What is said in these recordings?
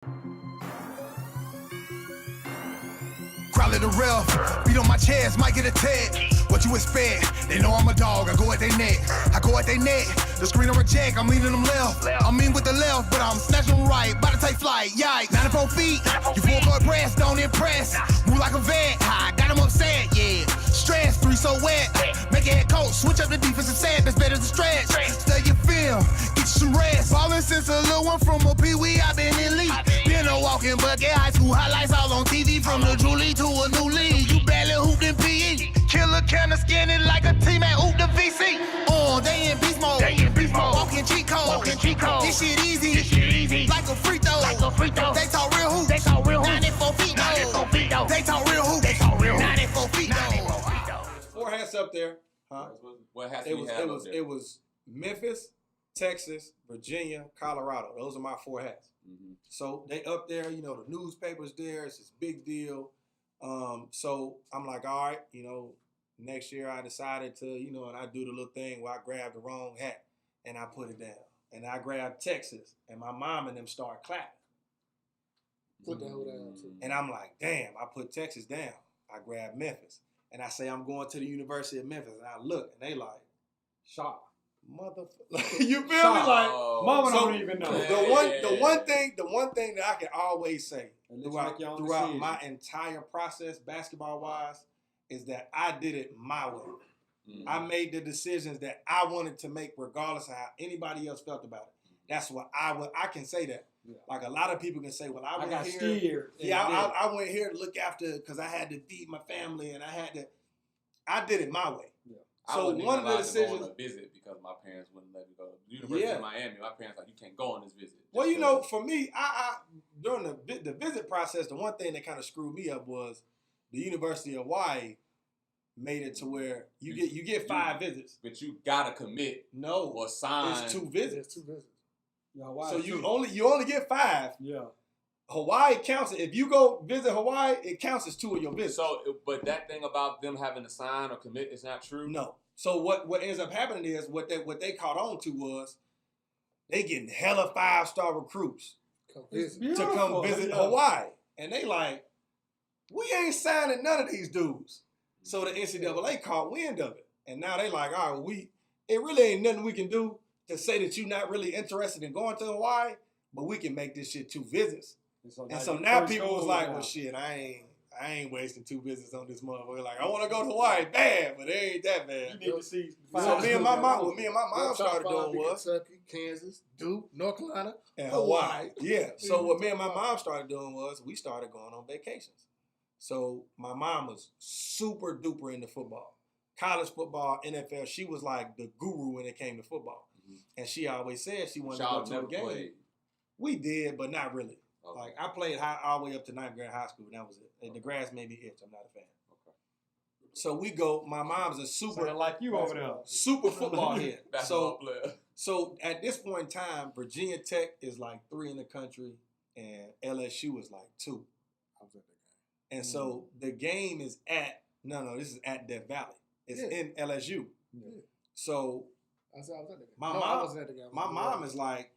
Crowd the ref, beat on my chest, might get a tag. What you expect? They know I'm a dog, I go at their neck. The screen on reject, I'm leaning them left. I mean with the left, but I'm snatching them right. About to take flight, yikes. 94 feet, you full court press, don't impress. Move like a vet, high, got them upset, yeah. Stress, 3 so wet. Make a head coach, switch up the defensive set, that's better than stretch. Study your film, get you some rest. Ballin' since a little one from a pee-wee, I been elite. Been a walking bucket, high school highlights all on TV. From the Julie to a new league, you barely hooped in PE. Killer kinda skinning like a team at Hoop the VC. They in beast mode. Walking cheat code. This shit easy. Like a free throw. They talk real hoops. 94 feet though. They talk real hoops. 94 feet though. 4 hats up there. Huh? What hats It was Memphis, Texas, Virginia, Colorado. Those are my 4 hats. Mm-hmm. So they up there, the newspaper's there. It's this big deal. So I'm like, all right, next year I decided to, and I do the little thing where I grab the wrong hat and I put it down. And I grabbed Texas, and my mom and them start clapping. Put that whole down too. And I'm like, damn, I put Texas down. I grabbed Memphis. And I say, I'm going to the University of Memphis. And I look, and they like, Shock. motherfucker. You feel me? Like, Mama so don't even know. The one thing that I can always say Throughout throughout my entire process, basketball-wise, is that I did it my way. Mm-hmm. I made the decisions that I wanted to make regardless of how anybody else felt about it. That's what I can say that. Yeah. Like a lot of people can say, well, I got here. scared. Yeah, I went here to look after because I had to feed my family and I did it my way. Yeah. So one of the decisions. I was visit because my parents wouldn't let me go to the University of Miami. My parents like, you can't go on this visit. Well, for me, I during the visit process, the one thing that kind of screwed me up was the University of Hawaii made it to where you get 5 visits, but you gotta commit. No, or sign. It's 2 visits. It's 2 visits. Yeah, so you only get 5. Yeah. Hawaii counts it. If you go visit Hawaii, it counts as 2 of your visits. So, but that thing about them having to sign or commit is not true. No. So what ends up happening is what they caught on to was they getting hella 5-star recruits to come visit Hawaii, and they like, we ain't signing none of these dudes. So the NCAA caught wind of it, and now they like, all right, it really ain't nothing we can do to say that you're not really interested in going to Hawaii, but we can make this shit 2 visits. And so now people was like, well, shit, I ain't wasting 2 visits on this motherfucker. Like, I want to go to Hawaii bad, but it ain't that bad. You need to see. So me and my mom started doing was Kentucky, Kansas, Duke, North Carolina, and Hawaii. Yeah. So what me and my mom started doing was we started going on vacations. So my mom was super duper into football. College football, NFL, she was like the guru when it came to football. Mm-hmm. And she always said she wanted to go to a game. Played. We did, but not really. Okay. Like I played all the way up to 9th grade high school, and that was it. And the grass made me itch. I'm not a fan. Okay. So we go. My mom's a super like you over there, super football head. Player. So at this point in time, Virginia Tech is like 3 in the country, and LSU is like 2. I was at that game. And so the game is this is at Death Valley. It's in LSU. Yeah. So I was at that game. I wasn't at the game. My mom is like,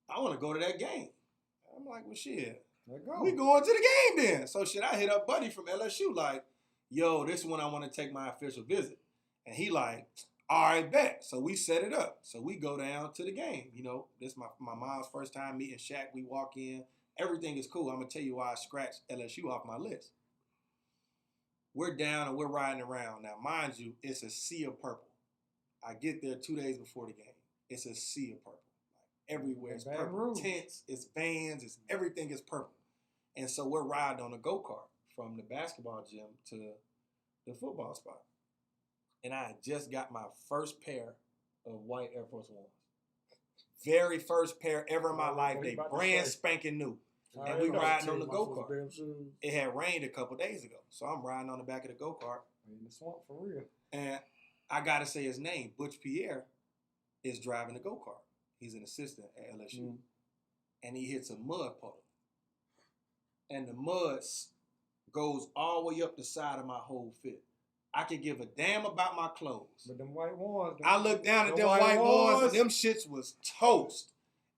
I want to go to that game. I'm like, well, shit, we going to the game then. So shit, I hit up Buddy from LSU like, yo, this is when I want to take my official visit. And he like, all right, bet. So we set it up. So we go down to the game. This is my mom's first time meeting Shaq. We walk in. Everything is cool. I'm going to tell you why I scratched LSU off my list. We're down and we're riding around. Now, mind you, it's a sea of purple. I get there 2 days before the game. It's a sea of purple. Like everywhere it's purple. Tents, it's vans, everything is purple. And so we're riding on a go-kart from the basketball gym to the football spot. And I had just got my first pair of white Air Force Ones. Very first pair ever in my life. They brand spanking new. And we riding on the go-kart. It had rained a couple days ago. So I'm riding on the back of the go-kart. In the swamp for real. And I got to say his name. Butch Pierre is driving the go-kart. He's an assistant at LSU. Mm-hmm. And he hits a mud puddle. And the mud goes all the way up the side of my whole fit. I could give a damn about my clothes. But them white ones. I looked down at them white ones, and them shits was toast.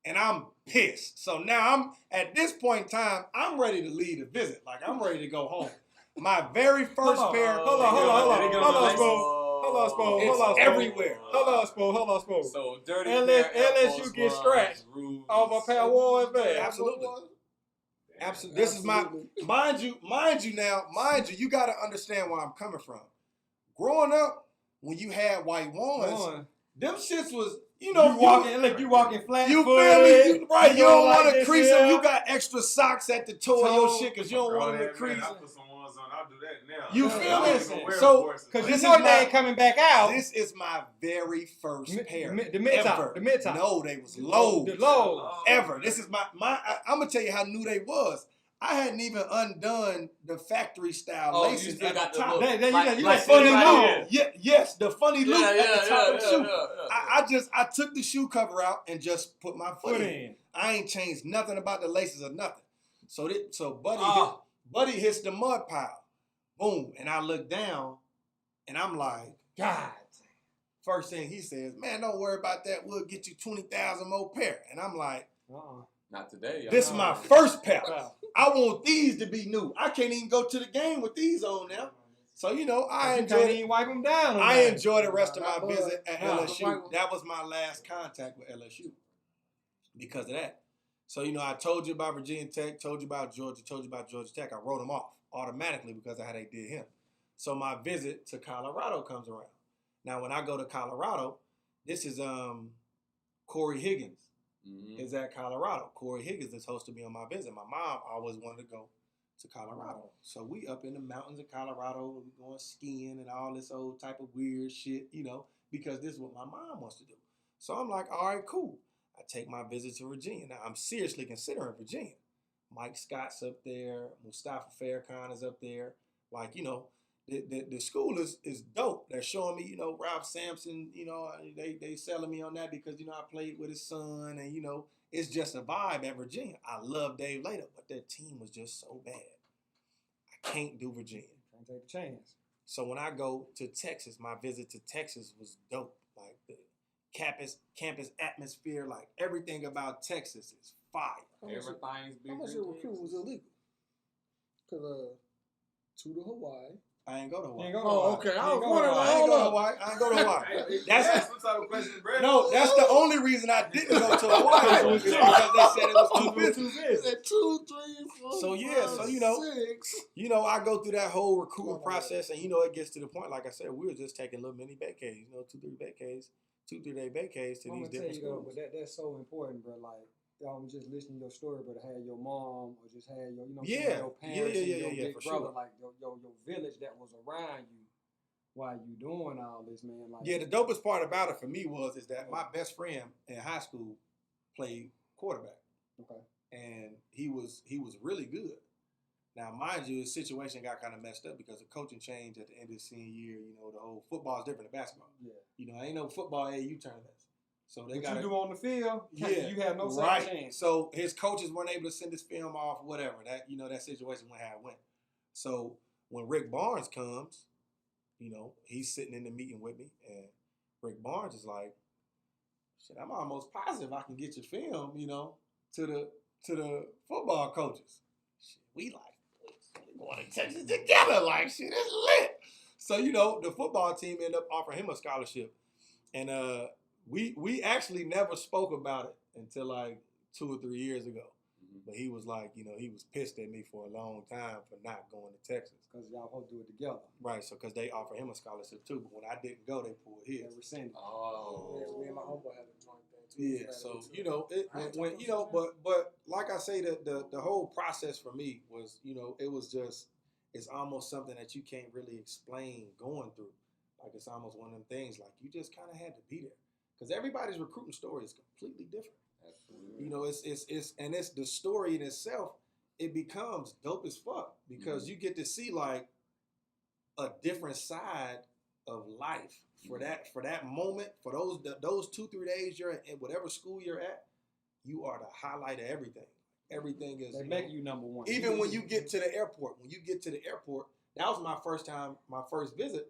and I'm pissed. So now I'm at this point in time, I'm ready to leave the visit. Like I'm ready to go home. My very first pair. Hold on, Spo. It's everywhere. Hold on, Spo. So dirty. LSU get scratched off a pair of Warriors, man. Absolutely. Absolutely. This is my mind you. You got to understand where I'm coming from. Growing up, when you had white ones, them shits was. You walking flat. You feel me? Right. You don't want to crease them. You got extra socks at the toe of your shit because you don't want them to crease. I put some ones on. I'll do that now. You feel me? So, because you know they ain't coming back out. This is my very first pair. The mid-top. The mid-top. No, they was low. The low. Ever. This is my I'm going to tell you how new they was. I hadn't even undone the factory style laces at the top. Like funny look. Yes, the funny loop at the top of the shoe. Yeah. I took the shoe cover out and just put my foot in. I ain't changed nothing about the laces or nothing. So Buddy hits the mud pile. Boom. And I look down and I'm like, God. First thing he says, man, don't worry about that. We'll get you 20,000 more pair. And I'm like, not today. This is my first pair. I want these to be new. I can't even go to the game with these on now. So, I enjoyed wipe them down. I enjoyed the rest of my visit at LSU. That was my last contact with LSU because of that. So, I told you about Virginia Tech, told you about Georgia, told you about Georgia Tech. I wrote them off automatically because of how they did him. So my visit to Colorado comes around. Now, when I go to Colorado, this is Corey Higgins. Is at Colorado. Corey Higgins is supposed to be on my visit. My mom always wanted to go to Colorado. So we up in the mountains of Colorado, we going skiing and all this old type of weird shit, because this is what my mom wants to do. So I'm like, all right, cool. I take my visit to Virginia. Now I'm seriously considering Virginia. Mike Scott's up there. Mustafa Farrakhan is up there. Like, the school is dope. They're showing me, Ralph Sampson, they selling me on that because, I played with his son and, it's just a vibe at Virginia. I love Dave Later, but their team was just so bad. I can't do Virginia. Can't take the chance. So when I go to Texas, my visit to Texas was dope. Like the campus atmosphere, like everything about Texas is fire. Everything's big. How much your recruit was illegal? Because to the Hawaii. I ain't go to Hawaii. Okay. I was wondering. I ain't go to Hawaii. That's what type of question, Brad? No, that's the only reason I didn't go to Hawaii is because they said it was too busy. Is that 2, 3, 4? So yeah, 6. I go through that whole recruiting process, and it gets to the point. Like I said, we were just taking little mini vacays, 2-3 day vacays to these different schools. But that's so important, bro. Like. Y'all was just listening to your story, but had your mom or just had your, your parents and your big brother, sure. like your village that was around you while you doing all this, man. Like, the dopest part about it for me is that my best friend in high school played quarterback. Okay. And he was really good. Now, mind you, his situation got kind of messed up because the coaching changed at the end of the senior year. The whole football is different than basketball. Yeah. Ain't no football AAU tournaments. So they got you do on the field. Yeah, you have no right. chance. So his coaches weren't able to send his film off, whatever. That that situation went how it went. So when Rick Barnes comes, he's sitting in the meeting with me, and Rick Barnes is like, "Shit, I'm almost positive I can get your film, to the football coaches. Shit, we going to Texas together, like shit, it's lit." So the football team ended up offering him a scholarship, and We actually never spoke about it until like 2 or 3 years ago. But he was like, he was pissed at me for a long time for not going to Texas. Because y'all both do it together. Right, so because they offered him a scholarship too. But when I didn't go, they pulled his. They rescinded. Oh. Yeah, me and my homeboy had a joint thing too. Yeah, so, but like I say, the whole process for me was, it was just, it's almost something that you can't really explain going through. Like it's almost one of them things, like you just kind of had to be there. Because everybody's recruiting story is completely different. Absolutely. It's the story in itself, it becomes dope as fuck because you get to see like a different side of life for that moment, for those 2-3 days you're in whatever school you're at, you are the highlight of everything. Everything is they make you number one. Even when you get to the airport, that was my first visit.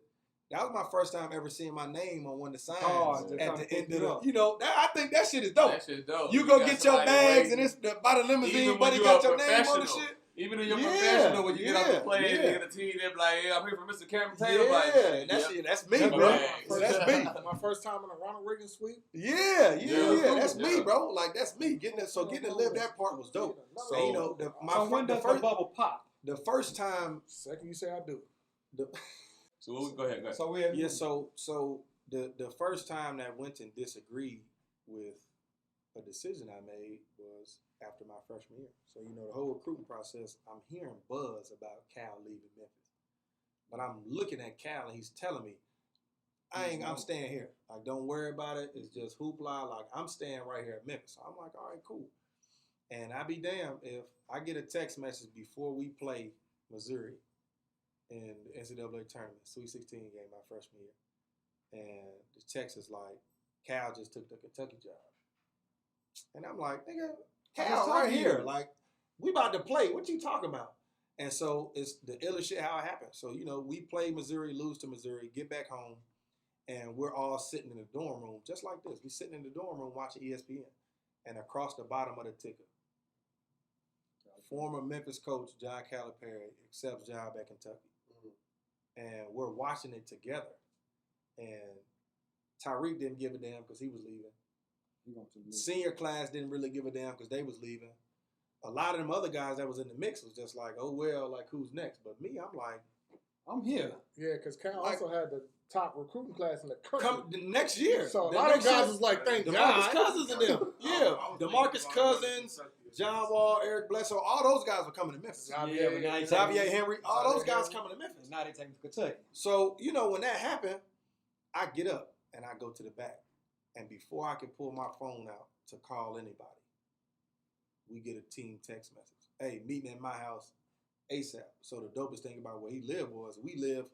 That was my first time ever seeing my name on one of the signs at the end of the. I think that shit is dope. That shit dope. You go get your bags and it's by the limousine, buddy got your name on the shit. Even when you're professional, when you get off the plane and get a team, they're like, I'm here for Mr. Cameron Taylor. That's me, bro. That's me. My first time in a Ronald Reagan suite. Yeah. That's me, bro. Like, that's me. Getting to live that part was dope. So, when does the bubble pop? The first time. Second you say I do. So go ahead. So the first time that Wynton disagreed with a decision I made was after my freshman year. So, the whole recruiting process, I'm hearing buzz about Cal leaving Memphis. But I'm looking at Cal and he's telling me, I'm staying here. Like, don't worry about it. It's just hoopla. Like, I'm staying right here at Memphis. So I'm like, all right, cool. And I'd be damned if I get a text message before we play Missouri in the NCAA tournament, Sweet 16 game my freshman year. And the text is like, Cal just took the Kentucky job. And I'm like, nigga, Cal right here. Like, we about to play. What you talking about? And so it's the illest shit how it happened. So, we play Missouri, lose to Missouri, get back home, and we're all sitting in the dorm room just like this. We sitting in the dorm room watching ESPN. And across the bottom of the ticker, former Memphis coach John Calipari accepts job at Kentucky. And we're watching it together. And Tyreek didn't give a damn because he was leaving. Senior class didn't really give a damn because they was leaving. A lot of them other guys that was in the mix was just like, oh, well, like, who's next? But me, I'm like, I'm here. Yeah, because Cal also had the top recruiting class in the country. The next year. So a lot of guys was like, thank God. DeMarcus Cousins and them. Yeah. DeMarcus Cousins, John Wall, Eric Bledsoe, all those guys were coming to Memphis. Xavier Henry, all those guys coming to Memphis. Now they take Kentucky. So, when that happened, I get up and I go to the back. And before I could pull my phone out to call anybody, we get a team text message. Hey, meeting at my house ASAP. So the dopest thing about where he lived was we lived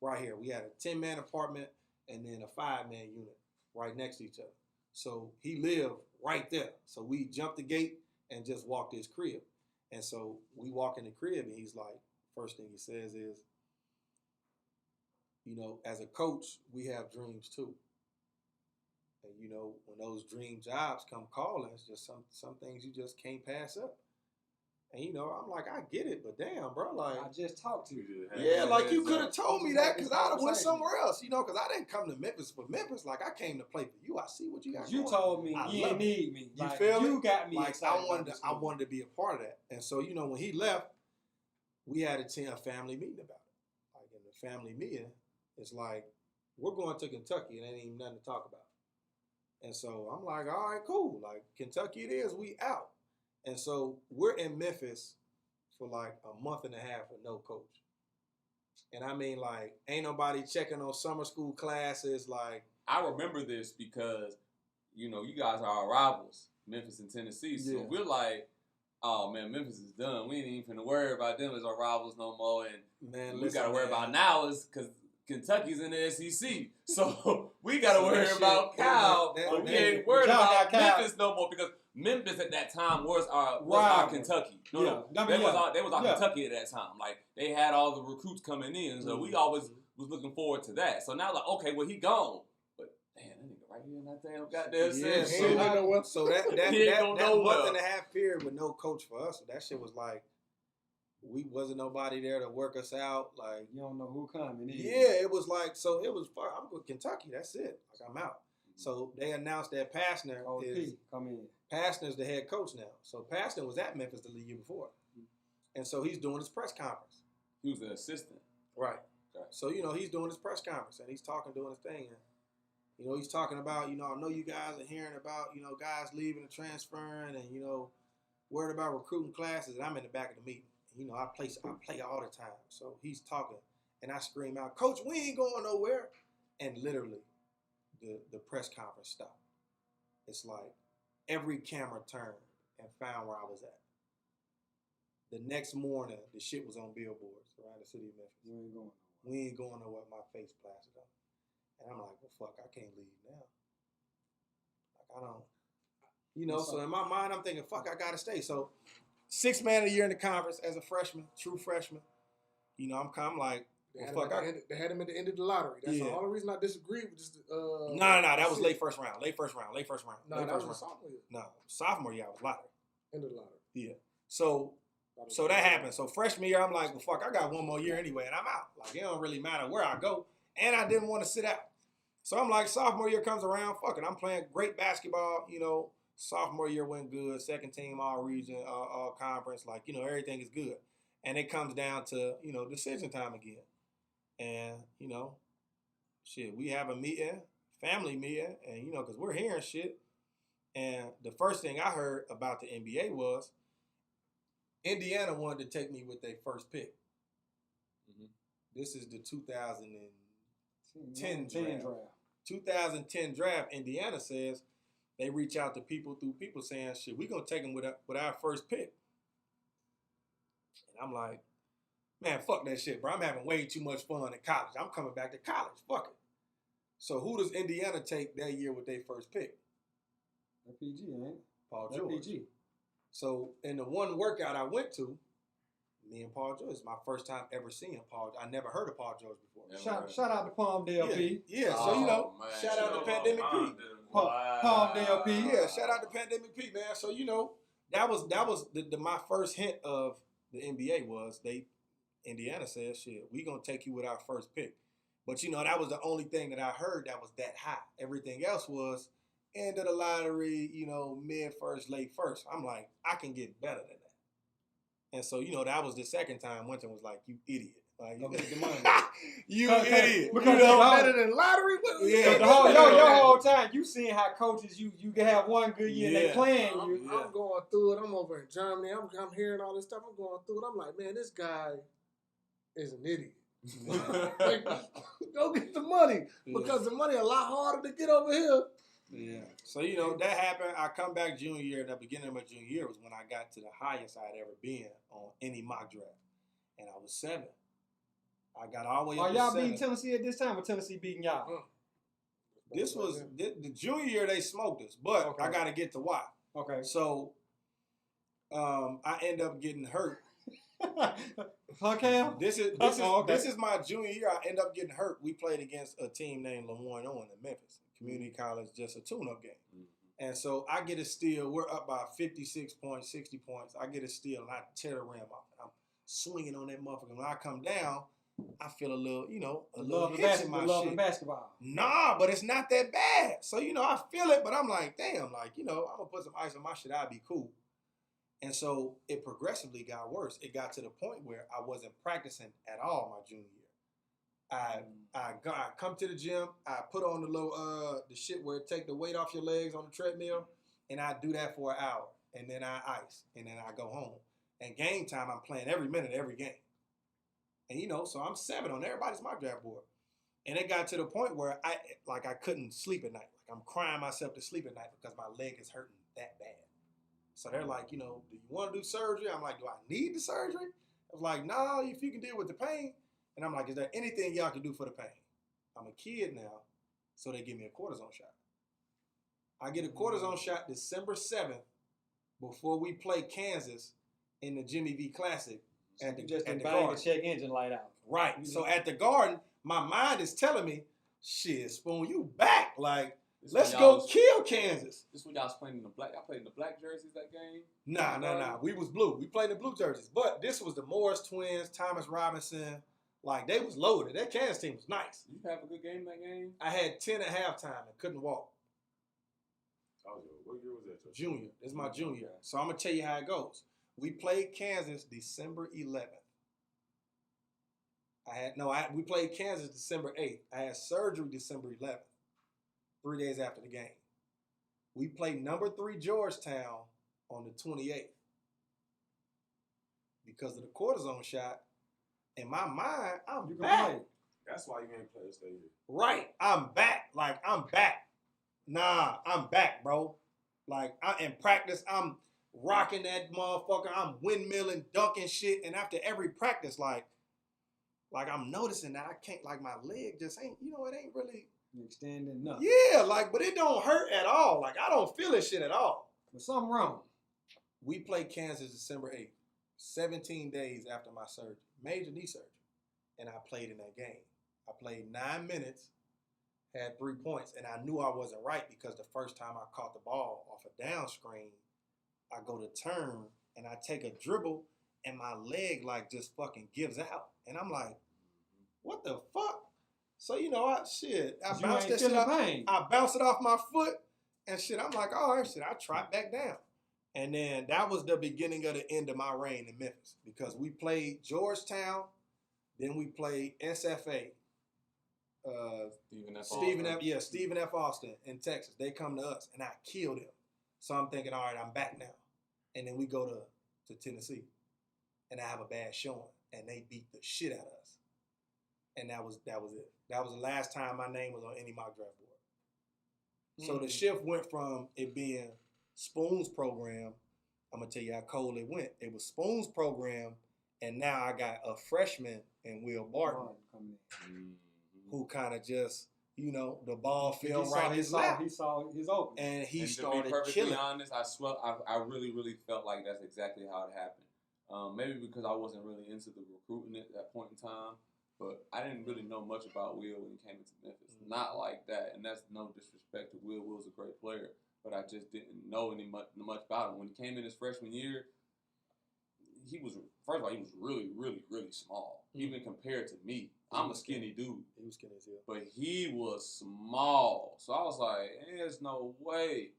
right here. We had a 10-man apartment and then a 5-man unit right next to each other. So he lived right there. So we jumped the gate and just walked to his crib. And so we walk in the crib and he's like, first thing he says is, as a coach, we have dreams too. And, when those dream jobs come calling, it's just some things you just can't pass up. And, I'm like, I get it, but damn, bro, like. I just talked to you. Yeah, like you could have told me that because I'd have went somewhere else, because I didn't come to Memphis for Memphis. Like, I came to play for you. I see what you got You going. told me you didn't need me. You feel me? You got me like, excited. I wanted to be a part of that. And so, when he left, we had a family meeting about it. Like, in the family meeting, it's like, we're going to Kentucky and ain't even nothing to talk about. And so I'm like, all right, cool. Like, Kentucky it is, we out. And so we're in Memphis for like a month and a half with no coach. And I mean, like, ain't nobody checking on summer school classes. Like, I remember this because, you guys are our rivals, Memphis and Tennessee. So we're like, oh, man, Memphis is done. We ain't even finna worry about them as our rivals no more. And man, we got to worry about now is because Kentucky's in the SEC. So we got to worry about Cal. But we ain't worried about Memphis no more because Memphis at that time was our Kentucky. They was our Kentucky at that time. Like, they had all the recruits coming in. So we always was looking forward to that. So now, like, okay, well, he gone. But, damn, that nigga right here in that damn goddamn sense. So that month and a half period with no coach for us, that shit was like, we wasn't nobody there to work us out. Like, you don't know who coming in. Yeah, it was like, so it was, I'm with Kentucky. That's it. Like, I'm out. So they announced that Pastner Pastner's the head coach now. So Pastner was at Memphis the year before. And so he's doing his press conference. He was an assistant. Right. Okay. So, he's doing his press conference and he's doing his thing. And, he's talking about, I know you guys are hearing about, guys leaving and transferring and, worried about recruiting classes. And I'm in the back of the meeting. I play all the time. So he's talking, and I scream out, Coach, we ain't going nowhere. And literally, the press conference stopped. It's like every camera turned and found where I was at. The next morning, the shit was on billboards around the city of Memphis. We ain't going nowhere. My face plastered up. And I'm like, well, fuck, I can't leave now. Like, I don't, so in my mind, I'm thinking, fuck, I got to stay. So, 6th man of the year in the conference as a freshman, true freshman. I'm like, They had him at the end of the lottery. That's the only reason I disagree with this. No, that was late first round. No, that was the sophomore year. No, sophomore year I was lottery. End of the lottery. Yeah. So that happened. So freshman year, I'm like, well, fuck, I got one more year anyway, and I'm out. Like, it don't really matter where I go. And I didn't want to sit out. So I'm like, sophomore year comes around, fuck it. I'm playing great basketball, Sophomore year went good. Second team, all region, all conference. Like, everything is good. And it comes down to, decision time again. And, shit, we have a meeting, family meeting, and, because we're hearing shit. And the first thing I heard about the NBA was Indiana wanted to take me with their first pick. Mm-hmm. This is the 2010 draft. 2010 draft, Indiana says they reach out to people saying, shit, we're going to take them with our first pick. And I'm like, man, fuck that shit, bro. I'm having way too much fun at college. I'm coming back to college. Fuck it. So who does Indiana take that year with their first pick? PG, ain't it? Paul George. PG. So in the one workout I went to, me and Paul George, it's my first time ever seeing Paul. I never heard of Paul George before. Shout out to Palmdale P. Yeah. So shout out to Pandemic P. Palmdale P. Yeah, shout out to Pandemic P, man. So that was my first hint of the NBA was Indiana said, shit, we gonna take you with our first pick. But that was the only thing that I heard that was that high. Everything else was end of the lottery, mid first, late first. I'm like, I can get better than that. And so, that was the second time Wynton was like, you idiot. Like, Go get the money. you idiot. Because better than lottery? Yeah. Your whole time, you seeing how coaches, you can have one good year and they playing you. I'm going through it. I'm over in Germany. I'm hearing all this stuff. I'm going through it. I'm like, man, this guy is an idiot. Go get the money. Because the money a lot harder to get over here. Yeah. So, that happened. I come back junior year, and the beginning of my junior year was when I got to the highest I'd ever been on any mock draft. And I was 7. I got all the way up to 7. Are y'all beating Tennessee at this time, or Tennessee beating y'all? This was, the junior year, they smoked us, but I got to get to why. Okay. So, I end up getting hurt. Okay. This is my junior year. I end up getting hurt. We played against a team named LeMoyne Owen in Memphis. Community college, just a tune-up game. Mm-hmm. And so I get a steal. We're up by 56 points, 60 points. I get a steal, and I tear the rim off. I'm swinging on that motherfucker. When I come down, I feel a little, hitch in my shit. Basketball. Nah, but it's not that bad. So, I feel it, but I'm like, damn, I'm going to put some ice on my shit. I'll be cool. And so it progressively got worse. It got to the point where I wasn't practicing at all my junior year. I come to the gym. I put on the little the shit where it take the weight off your legs on the treadmill, and I do that for an hour, and then I ice, and then I go home. And game time, I'm playing every minute, every game. And so I'm 7 on everybody's mock draft board, and it got to the point where I couldn't sleep at night. Like I'm crying myself to sleep at night because my leg is hurting that bad. So they're like, do you want to do surgery? I'm like, do I need the surgery? I was like, nah, if you can deal with the pain. And I'm like, is there anything y'all can do for the pain? I'm a kid now, so they give me a cortisone shot. I get a cortisone shot December 7th before we play Kansas in the Jimmy V Classic at the Garden. The check engine light out. Right. Mm-hmm. So at the Garden, my mind is telling me, shit, Spoon, you back. Like, let's go kill Kansas. This when y'all was playing in the black. Y'all played in the black jerseys that game? Nah. We was blue. We played in the blue jerseys. But this was the Morris twins, Thomas Robinson. Like, they was loaded. That Kansas team was nice. Did you have a good game that game? I had 10 at halftime and couldn't walk. What year was that? Junior. This is my junior year. So I'm going to tell you how it goes. We played Kansas December 11th. We played Kansas December 8th. I had surgery December 11th, 3 days after the game. We played number 3 Georgetown on the 28th. Because of the cortisone shot, in my mind, I'm back. That's why you ain't play this day. Right. I'm back. Like, I'm back. Nah, I'm back, bro. Like, in practice, I'm rocking that motherfucker. I'm windmilling, dunking shit. And after every practice, like I'm noticing that I can't, like, my leg just ain't, it ain't really extending enough. Yeah, but it don't hurt at all. Like, I don't feel this shit at all. There's something wrong. We played Kansas December 8th, 17 days after my surgery, major knee surgery. and I played in that game. I played 9 minutes, had 3 points, and I knew I wasn't right because the first time I caught the ball off a down screen, I go to turn, and I take a dribble, and my leg, like, just fucking gives out. And I'm like, what the fuck? So, I bounced that shit off. I bounced it off my foot, and shit, I'm like, all right, shit, I trot back down. And then that was the beginning of the end of my reign in Memphis because we played Georgetown, then we played SFA. Stephen F. Austin in Texas. They come to us, and I killed him. So I'm thinking, all right, I'm back now. And then we go to Tennessee, and I have a bad showing, and they beat the shit out of us. And that was it. That was the last time my name was on any mock draft board. So the shift went from it being Spoon's program. I'm gonna tell you how cold it went. It was Spoon's program, and now I got a freshman in Will Barton who kind of just, the ball fell right in his lap. He saw his open, and he started killing. To be perfectly honest, I really, really felt like that's exactly how it happened. Maybe because I wasn't really into the recruiting at that point in time. But I didn't really know much about Will when he came into Memphis. Not like that, and that's no disrespect to Will. Will's a great player, but I just didn't know much about him. When he came in his freshman year, he was really, really, really small, even compared to me. I'm a skinny dude. He was skinny as hell. But he was small. So I was like, there's no way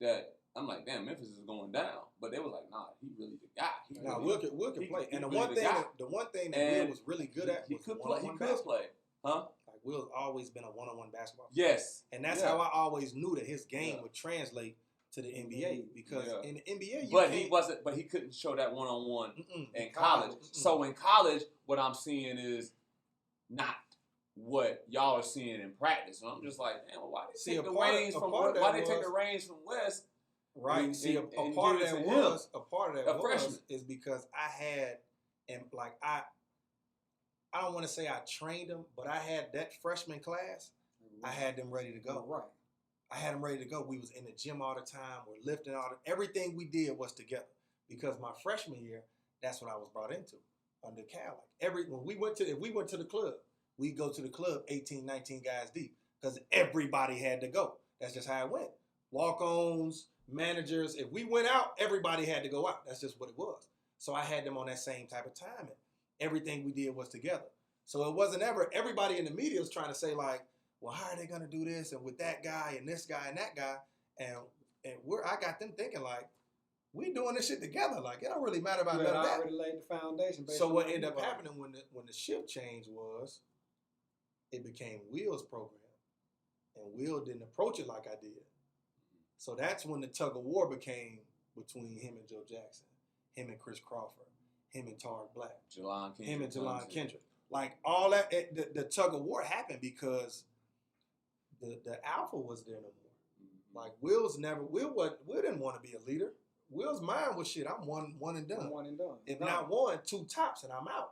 that I'm like, damn, Memphis is going down. But they was like, nah, he really the guy. Will could play. And the one thing that Will was really good at was one-on-one basketball. Huh? Like Will's always been a one-on-one basketball player. Yes. And that's how I always knew that his game would translate to the NBA because in the NBA he couldn't show that one-on-one in college. So in college, what I'm seeing is not what y'all are seeing in practice. And I'm just like, damn, why they take the reins from West? Right. See, a part of that was because I had, and like I don't want to say I trained them, but I had that freshman class. I had them ready to go. Right. I had them ready to go. We was in the gym all the time. We're lifting everything we did was together because my freshman year, that's what I was brought into under Cal. Like if we went to the club, we go to the club 18, 19 guys deep because everybody had to go. That's just how it went. Walk-ons, managers. If we went out, everybody had to go out. That's just what it was. So I had them on that same type of timing. Everything we did was together. So it wasn't ever everybody in the media was trying to say like, well, how are they gonna do this and with that guy and this guy and that guy? And I got them thinking like, we doing this shit together. Like it don't really matter about none of that. I already laid the foundation. So what ended up happening when the shift change was, it became Will's program, and Will didn't approach it like I did. So that's when the tug of war became between him and Joe Jackson, him and Chris Crawford, him and Tariq Black, him and Jelon Kendrick. Like all that, the tug of war happened because the alpha was there no more. Like Will didn't want to be a leader. Will's mind was shit. I'm one and done. If not one, 2 tops, and I'm out.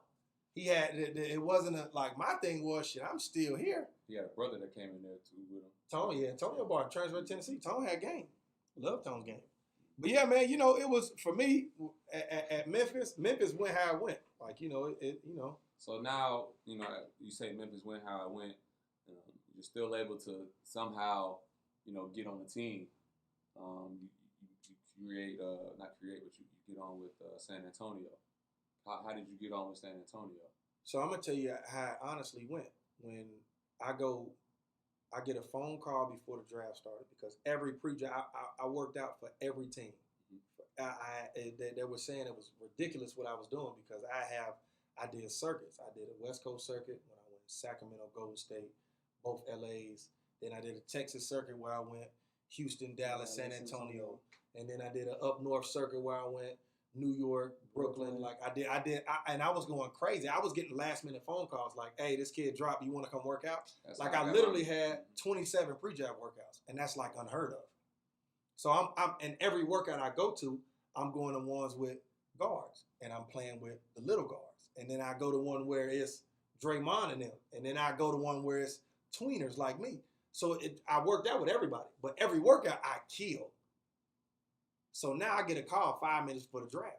He had it wasn't like my thing was shit. I'm still here. He had a brother that came in there too with him. Tony, Antonio Barton transferred to Tennessee. Tony had game. Love Tony's game. But yeah, man, it was for me at Memphis. Memphis went how it went. Like So now you say Memphis went how it went. You're still able to somehow get on the team. You create not create, but you get on with San Antonio. How did you get on with San Antonio? So I'm gonna tell you how it honestly went. When I get a phone call before the draft started because every pre-draft I worked out for every team. They were saying it was ridiculous what I was doing because I did circuits. I did a West Coast circuit when I went to Sacramento, Golden State, both LAs. Then I did a Texas circuit where I went Houston, Dallas, San Antonio, and then I did an up north circuit where I went New York, Brooklyn. Like and I was going crazy. I was getting last minute phone calls like, "Hey, this kid dropped. You want to come work out?" Like I literally had 27 pre-draft workouts, and that's like unheard of. So I'm and every workout I go to, I'm going to ones with guards, and I'm playing with the little guards, and then I go to one where it's Draymond and them, and then I go to one where it's tweeners like me. So I worked out with everybody, but every workout I killed. So now I get a call 5 minutes before the draft,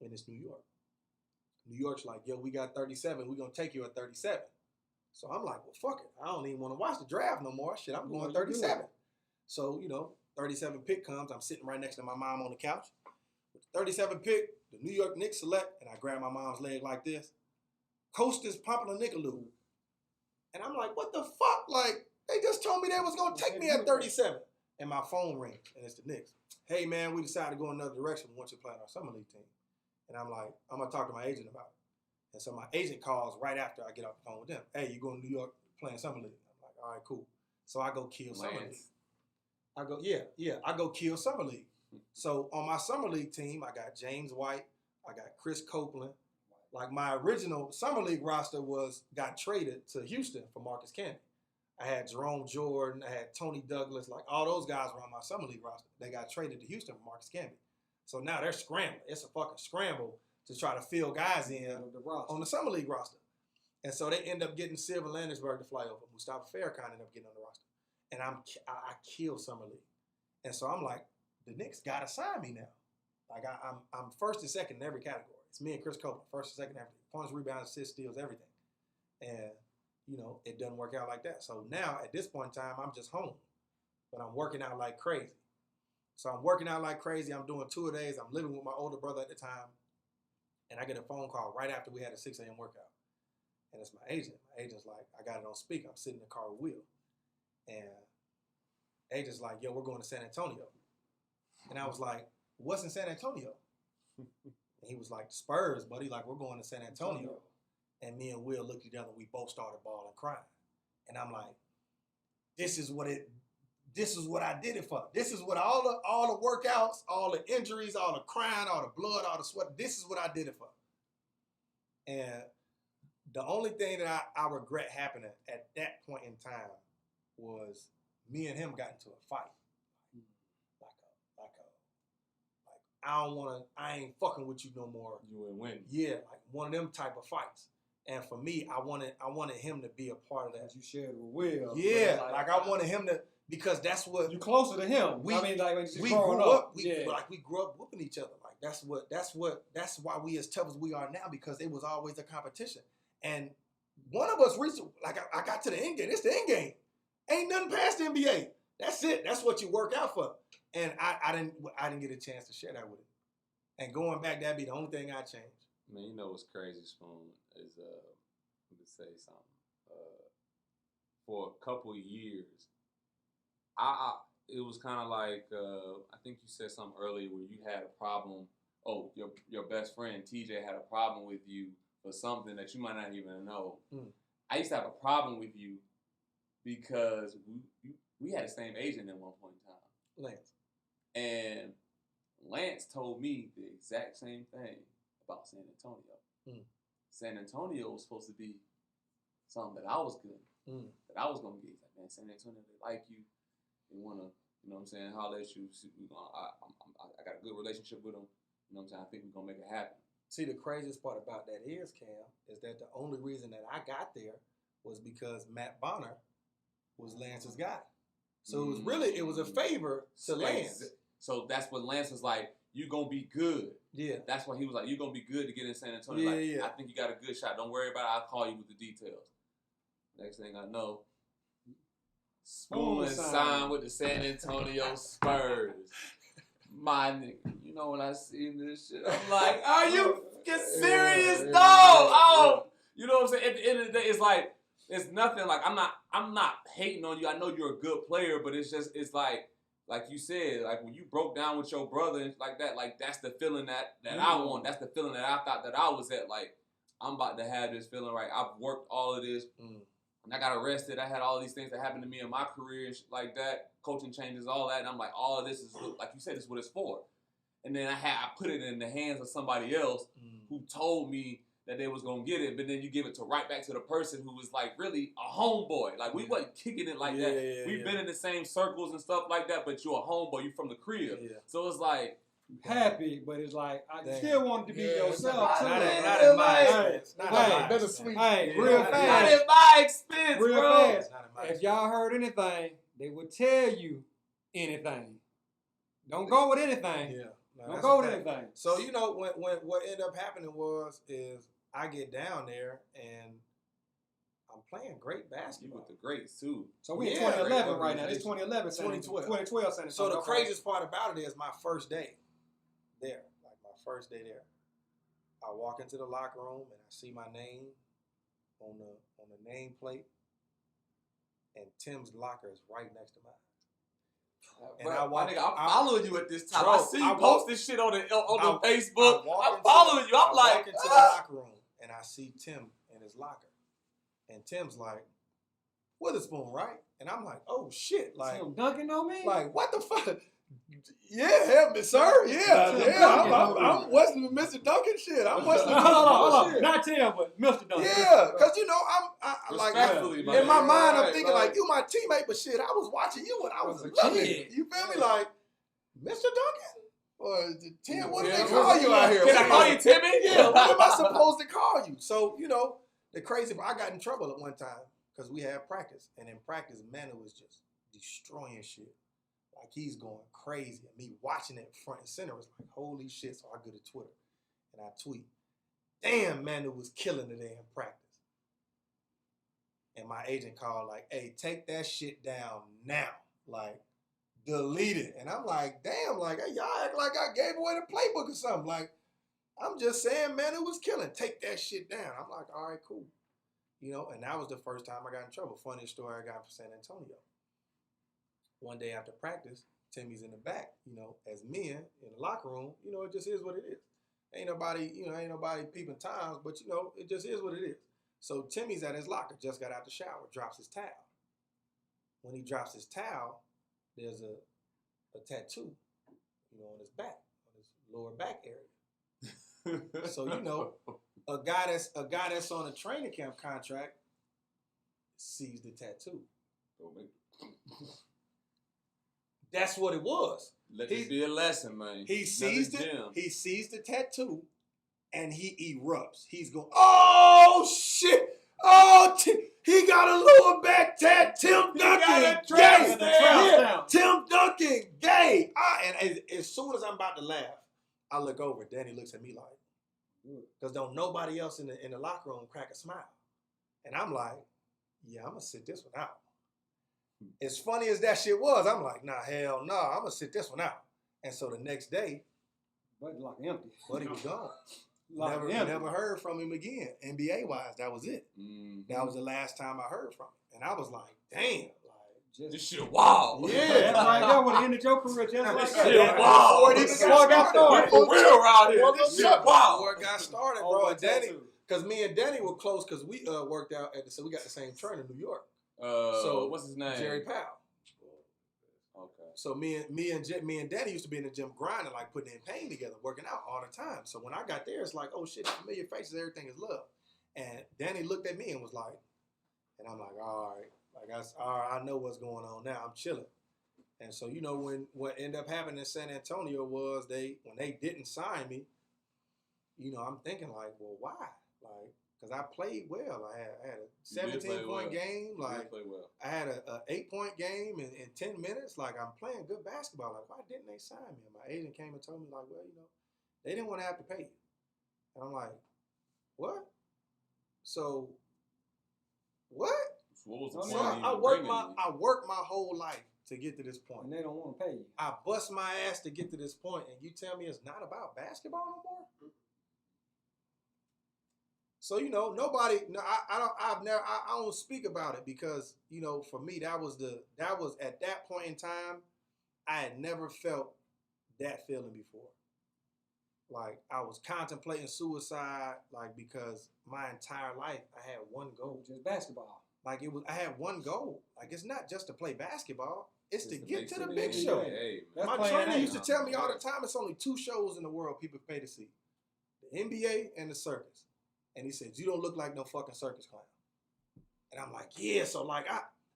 and it's New York. New York's like, yo, we got 37. We're going to take you at 37. So I'm like, well, fuck it. I don't even want to watch the draft no more. Shit, I'm going 37. So, 37 pick comes. I'm sitting right next to my mom on the couch. With the 37 pick, the New York Knicks select, and I grab my mom's leg like this. Costas Papanicolaou. And I'm like, what the fuck? Like, they just told me they was going to take me at 37. And my phone rings, and it's the Knicks. Hey, man, we decided to go another direction. We want you to play on our summer league team. And I'm like, I'm going to talk to my agent about it. And so my agent calls right after I get off the phone with them. Hey, you going to New York playing summer league? I'm like, all right, cool. So I go kill summer league. I go kill summer league. So on my summer league team, I got James White. I got Chris Copeland. Like my original summer league roster got traded to Houston for Marcus Camby. I had Jerome Jordan. I had Tony Douglas. Like all those guys were on my summer league roster. They got traded to Houston for Marcus Camby. So now they're scrambling. It's a fucking scramble to try to fill guys in on the summer league roster. And so they end up getting Silver Landisberg to fly over. Mustafa Farrakhan ended up getting on the roster. And I kill summer league. And so I'm like, the Knicks got to sign me now. Like I'm first and second in every category. It's me and Chris Copeland, first and second, everything. Points, rebounds, assists, steals, everything. And, it doesn't work out like that. So now, at this point in time, I'm just home. But I'm working out like crazy. So I'm working out like crazy. I'm doing 2 days. I'm living with my older brother at the time. And I get a phone call right after we had a 6 a.m. workout. And it's my agent. My agent's like, I got it on speaker. I'm sitting in the car with Will. And agent's like, yo, we're going to San Antonio. And I was like, what's in San Antonio? And he was like, Spurs, buddy. Like, we're going to San Antonio. And me and Will looked together. We both started bawling and crying. And I'm like, this is what I did it for. This is what all the workouts, all the injuries, all the crying, all the blood, all the sweat, this is what I did it for. And the only thing that I regret happening at that point in time was me and him got into a fight. I ain't fucking with you no more. You and Wynton. Yeah, like one of them type of fights. And for me, I wanted him to be a part of that. You shared with Will. Yeah, like I wanted him to, because that's what you closer to him. We grew up. We grew up whooping each other. Like that's why we as tough as we are now, because it was always a competition. And one of us reached, like I got to the end game. It's the end game. Ain't nothing past the NBA. That's it. That's what you work out for. And I didn't get a chance to share that with him. And going back, that'd be the only thing I changed. Man, you know what's crazy, Spoon, is let me say something. For a couple of years, it was kind of like I think you said something earlier where you had a problem. Oh, your best friend TJ had a problem with you for something that you might not even know. I used to have a problem with you because we had the same agent at one point in time, Lance. And Lance told me the exact same thing about San Antonio. San Antonio was supposed to be something that I was good, that I was going to get. Like, man, San Antonio, they like you. They want to, you know what I'm saying, holler at you. I got a good relationship with them. You know what I'm saying? I think we're going to make it happen. See, the craziest part about that is, Cam, is that the only reason that I got there was because Matt Bonner was Lance's guy. So it was a favor to Lance. So that's what Lance was like, you going to be good. Yeah. That's why he was like, you're going to be good to get in San Antonio. I think you got a good shot. Don't worry about it. I'll call you with the details. Next thing I know, Spoon signed with the San Antonio Spurs. My nigga, you know when I see this shit, I'm like, are you serious, dog? Oh, you know what I'm saying? At the end of the day, it's like, it's nothing. Like I'm not hating on you. I know you're a good player, but it's like you said, like when you broke down with your brother and like that, like that's the feeling that I want. That's the feeling that I thought that I was at. Like I'm about to have this feeling. Right, I've worked all of this. And I got arrested. I had all these things that happened to me in my career and shit like that. Coaching changes, all that. And I'm like, all of this is, like you said, this is what it's for. And then I put it in the hands of somebody else who told me that they was going to get it. But then you give it right back to the person who was like really a homeboy. Like we wasn't kicking it like that. We've been in the same circles and stuff like that, but you're a homeboy. You're from the crib. Yeah. So it's like, happy, but it's like I still want to be yourself too. Not in my expense. Real fast. Not in my expense, real bro. fast. If y'all heard anything, they would tell you anything. Don't go with anything. Yeah. Don't go to anything. So when what ended up happening is I get down there and I'm playing great basketball. You with the greats too. So we in 2011 right now. It's 2011. 2012. So the craziest part about it is my first day there. Like my first day there. I walk into the locker room and I see my name on the nameplate, and Tim's locker is right next to mine. And I'm following you at this time. I see you post this shit on Facebook. I'm following you. I'm like, walk into the locker room and I see Tim in his locker, and Tim's like, Witherspoon, right? And I'm like, oh shit, like Tim dunking on me? Like what the fuck? Yeah, help me, sir. Yeah. I'm Wesley with Mr. Duncan shit. I'm Wesley. Hold on. Not Tim, but Mr. Duncan. Yeah, because I'm like in my mind, I'm thinking like you my teammate, but shit, I was watching you when I was a kid. You feel me? Like Mr. Duncan or Tim? What do they call you out here? Can I call you Timmy? Yeah. What am I supposed to call you? So the crazy. I got in trouble at one time because we had practice, and in practice, Manu was just destroying shit. Like he's going crazy, and me watching it front and center was like, holy shit. So I go to Twitter and I tweet, damn, man, it was killing today in practice. And my agent called like, hey, take that shit down now. Like, delete it. And I'm like, damn, like, hey, y'all act like I gave away the playbook or something. Like, I'm just saying, man, it was killing. Take that shit down. I'm like, all right, cool. And that was the first time I got in trouble. Funniest story I got for San Antonio. One day after practice, Timmy's in the back, as men in the locker room, it just is what it is. Ain't nobody peeping times, but it just is what it is. So Timmy's at his locker, just got out the shower, drops his towel. When he drops his towel, there's a tattoo, on his back, on his lower back area. So a guy that's on a training camp contract sees the tattoo. That's what it was. Let this be a lesson, man. He sees the tattoo, and he erupts. He's going, oh shit! Oh, he got a lower back tat. Tim Duncan, gay. Tim Duncan, gay. And as soon as I'm about to laugh, I look over. Danny looks at me like, because don't nobody else in the locker room crack a smile, and I'm like, yeah, I'm gonna sit this one out. As funny as that shit was, I'm like, nah, hell no, I'm gonna sit this one out. And so the next day, Buddy locker empty. Buddy was gone. Never heard from him again. NBA wise, that was it. Mm-hmm. That was the last time I heard from him. And I was like, damn. This shit, wow. Yeah. That would have ended your career just like that. Shit, wow. Before it even got started. For real around here. This shit, wow. Before it got started, bro. And Danny, because me and Danny were close because we worked out so we got the same trainer in New York. So what's his name? Jerry Powell. Okay. So me and Danny used to be in the gym grinding, like putting in pain together, working out all the time. So when I got there, it's like, oh shit, familiar faces, everything is love. And Danny looked at me and was like, and I'm like, all right, I know what's going on now. I'm chilling. And so when what ended up happening in San Antonio was when they didn't sign me, I'm thinking like, well, why? Like, because I played well. I had a 17-point game. Like I had a 8-point game in 10 minutes. Like I'm playing good basketball. Like why didn't they sign me? And my agent came and told me like, well, they didn't want to have to pay you. And I'm like, what? So what? So I worked my whole life to get to this point. And they don't want to pay you. I bust my ass to get to this point, and you tell me it's not about basketball no more? So nobody. No, I don't speak about it because for me that was at that point in time, I had never felt that feeling before. Like I was contemplating suicide, like because my entire life I had one goal, just basketball. Like I had one goal. Like it's not just to play basketball; it's to get to the big show. Hey, my trainer used to tell me all the time, it's only 2 shows in the world people pay to see: the NBA and the circus. And he said, you don't look like no fucking circus clown. And I'm like, yeah. So like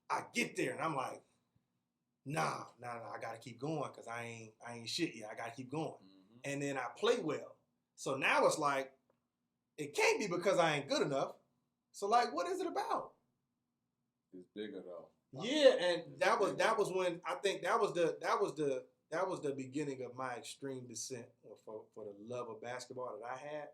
I get there and I'm like, nah, I gotta keep going because I ain't shit yet. I gotta keep going. Mm-hmm. And then I play well. So now it's like, it can't be because I ain't good enough. So like, what is it about? It's bigger though. Yeah, and that was when I think that was the that was the beginning of my extreme descent for the love of basketball that I had.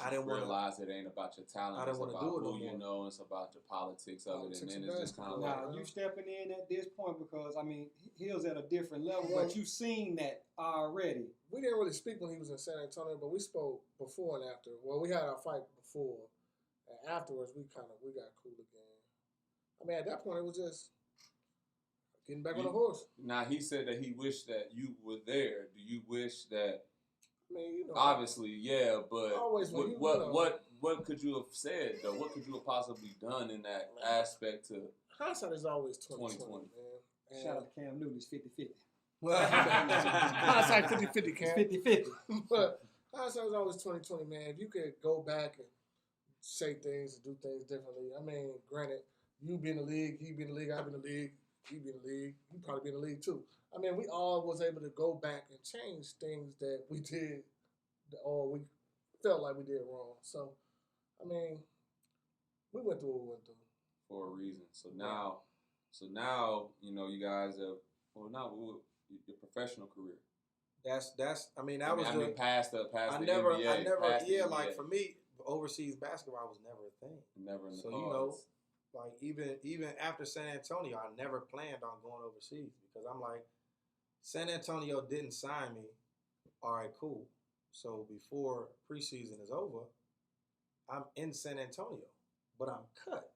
I didn't realize it ain't about your talent. I didn't want to do it no more. You know, it's about the politics of it, and then it's just kind of like you stepping in at this point because I mean he was at a different level, but you've seen that already. We didn't really speak when he was in San Antonio, but we spoke before and after. Well, we had our fight before, and afterwards we got cool again. I mean, at that point it was just getting back on the horse. Now he said that he wished that you were there. Do you wish that? I mean, you know, obviously, yeah, but always what could you have said though? What could you have possibly done in that aspect to hindsight is always 2020, man. And shout out to Cam Newton, it's 50-50. Hindsight 50-50, Cam. 50-50. But hindsight is always 2020, man. If you could go back and say things and do things differently, I mean, granted, you be in the league, he be in the league, I be in the league, he be in the league, you probably be in the league too. I mean, we all was able to go back and change things that we did or we felt like we did wrong. So, I mean, we went through what we went through. For a reason. So now, you know, you guys have, your professional career. Past the NBA. Like for me, overseas basketball was never a thing. Never in the cards. You know, like even after San Antonio, I never planned on going overseas because I'm like, San Antonio didn't sign me. All right, cool. So before preseason is over, I'm in San Antonio, but I'm cut.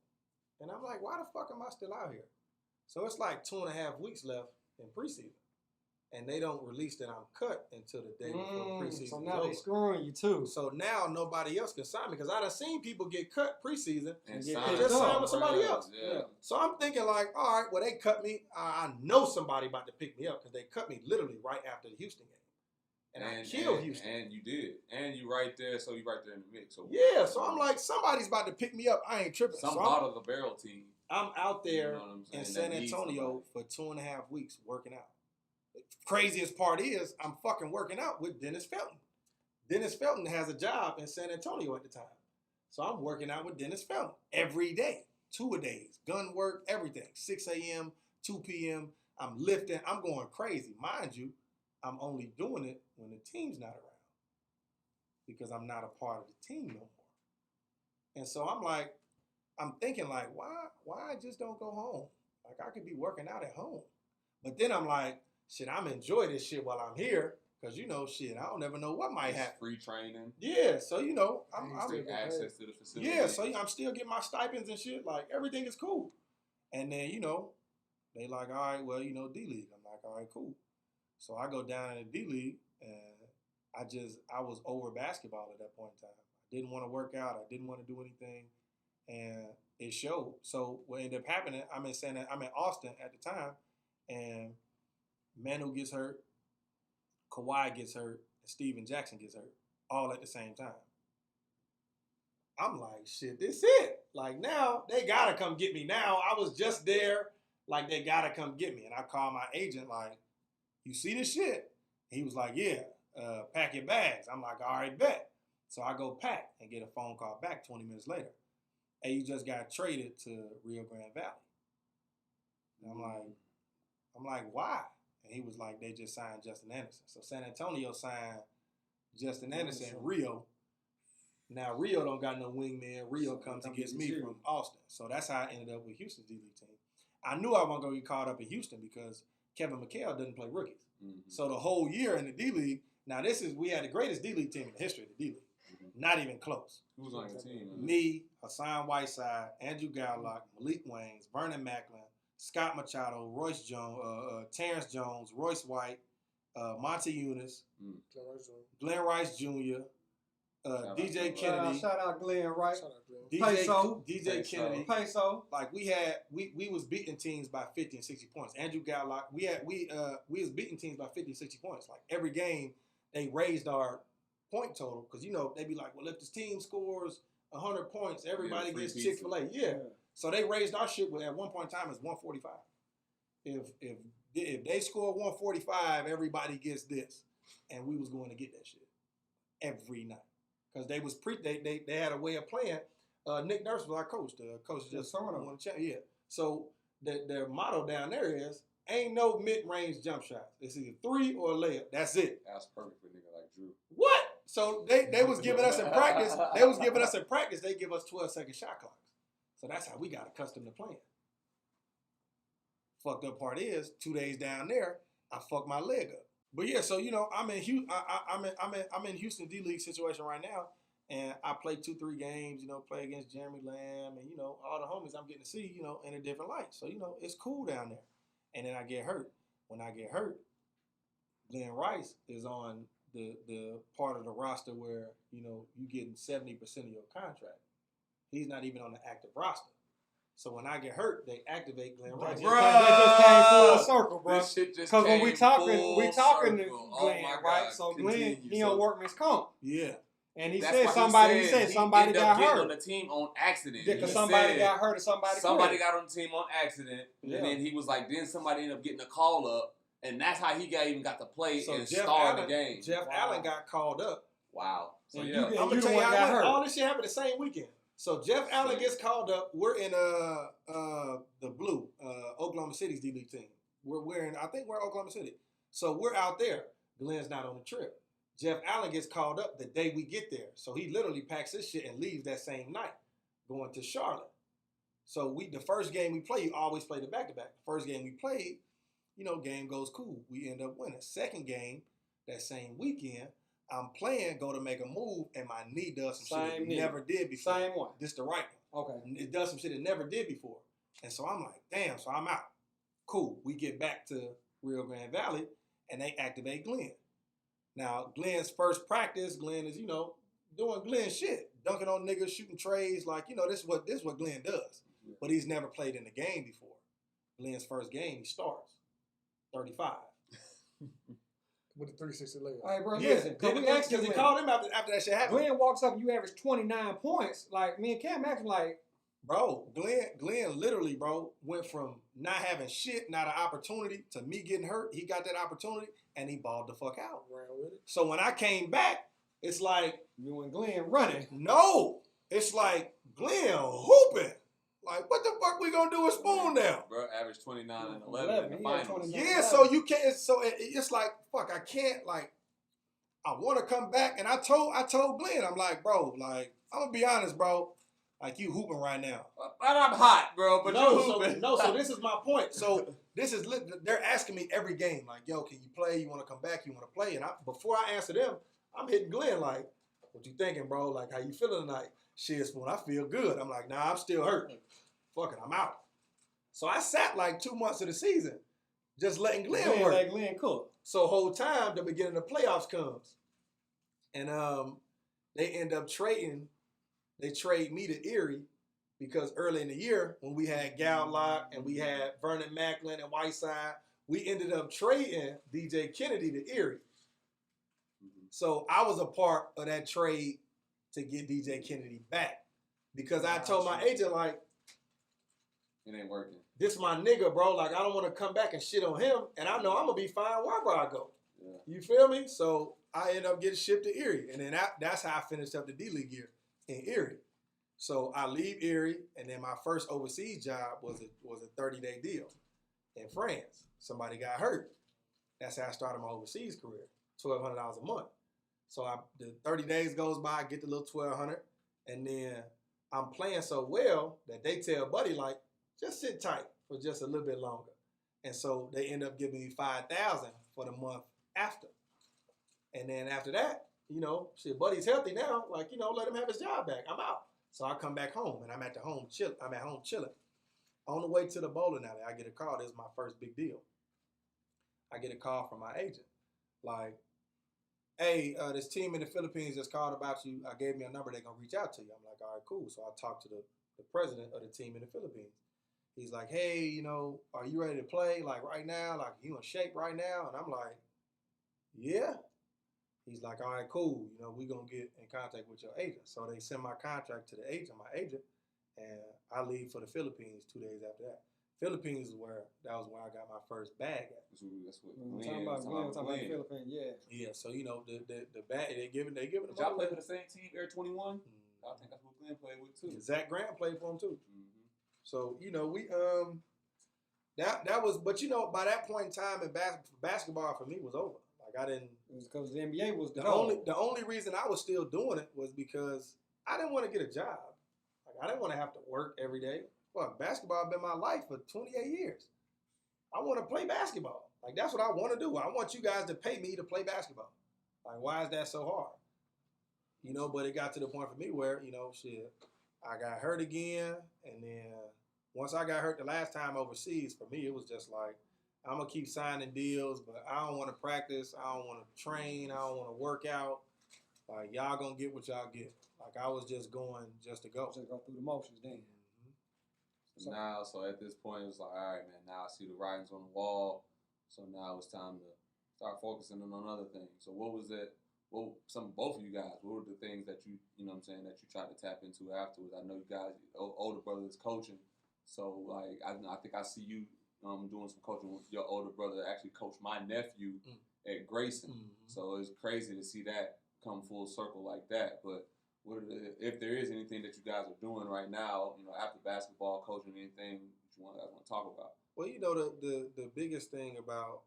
And I'm like, why the fuck am I still out here? So it's like 2.5 weeks left in preseason. And they don't release that I'm cut until the day before preseason. So now they're screwing you too. So now nobody else can sign me because I done seen people get cut preseason and just sign with somebody else. Yeah. So I'm thinking like, all right, well they cut me. I know somebody about to pick me up because they cut me literally right after the Houston game. And I killed Houston. And you did. And you right there, so you right there in the mix. So yeah, so I'm like, somebody's about to pick me up. I ain't tripping. Some bottom of the barrel team. I'm out there in San Antonio for 2.5 weeks working out. The craziest part is I'm fucking working out with Dennis Felton. Dennis Felton has a job in San Antonio at the time. So I'm working out with Dennis Felton every day, 2-a-days, gun work, everything, 6 a.m., 2 p.m. I'm lifting. I'm going crazy. Mind you, I'm only doing it when the team's not around because I'm not a part of the team no more. And so I'm thinking like, why I just don't go home? Like I could be working out at home. But then I'm like, shit, I'm enjoy this shit while I'm here. Cause you know, shit, I don't ever know what might happen. Free training. Yeah, so you know, I'm access to the facility. Yeah, so I'm still getting my stipends and shit. Like everything is cool. And then, you know, they like, all right, well, you know, D-League. I'm like, all right, cool. So I go down in the D-League and I was over basketball at that point in time. I didn't want to work out. I didn't want to do anything. And it showed. So what ended up happening, I'm in Austin at the time, and Manu gets hurt, Kawhi gets hurt, and Steven Jackson gets hurt, all at the same time. I'm like, shit, this it. Like now, they gotta come get me now. I was just there, like they gotta come get me. And I called my agent, like, you see this shit? He was like, yeah, pack your bags. I'm like, all right, bet. So I go pack and get a phone call back 20 minutes later. Hey, you just got traded to Rio Grande Valley. And I'm like, why? And he was like, they just signed Justin Anderson. So San Antonio signed Justin Anderson in Rio. Now Rio don't got no wingman. Rio comes and gets me from Austin. So that's how I ended up with Houston's D-League team. I knew I wasn't going to get caught up in Houston because Kevin McHale doesn't play rookies. Mm-hmm. So the whole year in the D-League, now we had the greatest D-League team in the history of the D-League. Mm-hmm. Not even close. Who was on your team? Man? Me, Hassan Whiteside, Andrew Gowlock, Malik Waynes, Vernon Macklin, Scott Machado, Royce Jones, Terrence Jones, Royce White, Monty Eunice, Glenn Rice Jr., DJ Kennedy. Shout out Glenn Rice. DJ Kennedy. Peso. Like we was beating teams by 50 and 60 points. Andrew Gowlock, we was beating teams by 50 and 60 points. Like every game, they raised our point total because you know they be like, well, if this team scores 100 points, everybody gets Chick-fil-A. Yeah. So they raised our shit at one point in time as 145. If they score 145, everybody gets this, and we was going to get that shit every night because they had a way of playing. Nick Nurse was our coach. The coach just won the champion. Yeah. So their motto down there is Ain't no mid-range jump shots. It's either 3 or a layup. That's it. That's perfect for a nigga like Drew. What? So they was giving us in practice. They give us 12-second shot clocks. So that's how we got accustomed to playing. Fucked up part is 2 days down there, I fucked my leg up. But yeah, so you know, I'm in Houston D League situation right now, and I play 2-3 games. You know, play against Jeremy Lamb, and you know all the homies I'm getting to see. You know, in a different light. So you know, it's cool down there. And then I get hurt. When I get hurt, Glenn Rice is on the part of the roster where you know you getting 70% of your contract. He's not even on the active roster. So when I get hurt, they activate Glenn Rice. That just came full circle, bro. This shit just Because when we talking to circle. Glenn, right? So Glenn, he on workman's comp. Yeah. And he That's said what somebody. he said He somebody ended got up getting hurt. on the team on accident. Yeah, because He somebody said got hurt or somebody got on the team on accident, Yeah. and then he was like, then somebody ended up getting a call up, and that's how he even got to play So and Jeff start Allen, the game. Jeff Allen got called up. Wow. So And yeah, you I'm gonna the tell you one how got hurt. all this shit happened the same weekend. So Jeff Allen gets called up. We're in the blue Oklahoma City's D League team. I think we're Oklahoma City. So we're out there. Glenn's not on the trip. Jeff Allen gets called up the day we get there. So he literally packs his shit and leaves that same night, going to Charlotte. So the first game we play, you always play the back-to-back. First game we played, you know, game goes cool. We end up winning. Second game, that same weekend, I'm playing, go to make a move, and my knee does some shit it never did before. Same one. This the right one. Okay. It does some shit it never did before. And so I'm like, damn, so I'm out. Cool. We get back to Rio Grande Valley, and they activate Glenn. Now, Glenn's first practice, Glenn is, you know, doing Glenn shit. Dunking on niggas, shooting trays. Like, you know, this is what Glenn does. But he's never played in the game before. Glenn's first game, he starts. 35. With the 360 layup. Hey, bro, Yeah, listen. Because he called him after that shit happened. Glenn walks up and you average 29 points. Like, me and Cam acting like, Bro, Glenn literally, bro, went from not having shit, not an opportunity, to me getting hurt. He got that opportunity, and he balled the fuck out. Ran with it. So when I came back, it's like, you and Glenn running. no. It's like, Glenn hooping. Like, what the fuck we gonna do with Spoon now? bro, averaged 29 and 11 in the finals. Yeah, so you can't, so it's like, fuck, I can't, like, I want to come back, and I told Glenn, I'm like, bro, like, I'm gonna be honest, bro. Like, you hooping right now. But I'm hot, bro. But No, you hooping. so this is my point. So this is they're asking me every game, like, yo, can you play? You want to come back? You want to play? And before I answer them, I'm hitting Glenn like, what you thinking, bro? Like, how you feeling tonight? Shit, Spoon, I feel good. I'm like, nah, I'm still hurt. Fuck it, I'm out. So I sat like 2 months of the season, just letting Glenn work. Like Glenn cook. So whole time, the beginning of the playoffs comes. And they end up trading. They trade me to Erie because early in the year, when we had Gallock and we had Vernon Macklin and Whiteside, we ended up trading DJ Kennedy to Erie. So I was a part of that trade to get DJ Kennedy back because I told my agent, like, it ain't working. this my nigga, bro. Like, I don't want to come back and shit on him, and I know I'm going to be fine wherever I go. Yeah. You feel me? So I ended up getting shipped to Erie, and then that's how I finished up the D-League year in Erie. So I leave Erie, and then my first overseas job was a 30-day deal in France. Somebody got hurt. That's how I started my overseas career, $1,200 a month. So the 30 days goes by, I get the little $1,200, and then I'm playing so well that they tell Buddy, like, just sit tight for just a little bit longer. And so they end up giving me $5,000 for the month after. And then after that, you know, shit, Buddy's healthy now. Like, you know, let him have his job back. I'm out. So I come back home, and I'm at home chilling. On the way to the bowling alley, I get a call. This is my first big deal. I get a call from my agent. Like, hey, this team in the Philippines just called about you. I gave me a number. They're going to reach out to you. I'm like, all right, cool. So I talked to the president of the team in the Philippines. He's like, hey, you know, are you ready to play, like, right now? Like, you in shape right now? And I'm like, yeah. He's like, all right, cool. You know, we're going to get in contact with your agent. So they send my contract to the agent, my agent, and I leave for the Philippines 2 days after that. Philippines is where I got my first bag at. That's what We're talking about Glenn, talking about the Philippines, yeah. Yeah, so, you know, the bag, they giving them. Did y'all play for the same team, Air 21? I think that's what Glenn played with, too. Zach Graham played for him, too. Mm-hmm. So, you know, That was, but by that point in time in basketball for me was over. Like I didn't. It was because the NBA was the only reason I was still doing it was because I didn't want to get a job. Like I didn't want to have to work every day. Well, basketball been my life for 28 years. I want to play basketball. Like that's what I want to do. I want you guys to pay me to play basketball. Like why is that so hard? But it got to the point for me where I got hurt again, and then once I got hurt the last time overseas, for me it was just like I'm gonna keep signing deals, but I don't want to practice. I don't want to train. I don't want to work out. Like y'all gonna get what y'all get. Like I was just going just to go. Just go through the motions, then. So at this point, it's like, all right, man, now I see the writings on the wall. So now it's time to start focusing on other things. So what was it? Well, both of you guys, what were the things that you that you tried to tap into afterwards? I know you guys, older brother is coaching. So, like, I think I see you doing some coaching with your older brother. Actually coached my nephew at Grayson. Mm-hmm. So it's crazy to see that come full circle like that. But if there is anything that you guys are doing right now, after basketball, coaching, anything that you guys want to talk about? Well, the biggest thing about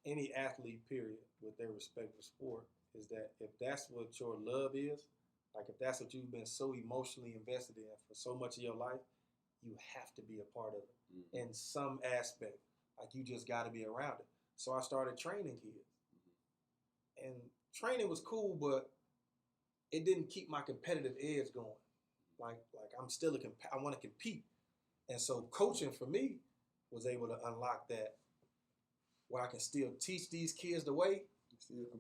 any athlete, period, with their respective sport, is that if that's what your love is, like if that's what you've been so emotionally invested in for so much of your life, you have to be a part of it in some aspect. Like you just got to be around it. So I started training kids, and training was cool, but it didn't keep my competitive edge going. Like I'm still I want to compete. And so coaching for me was able to unlock that where I can still teach these kids the way,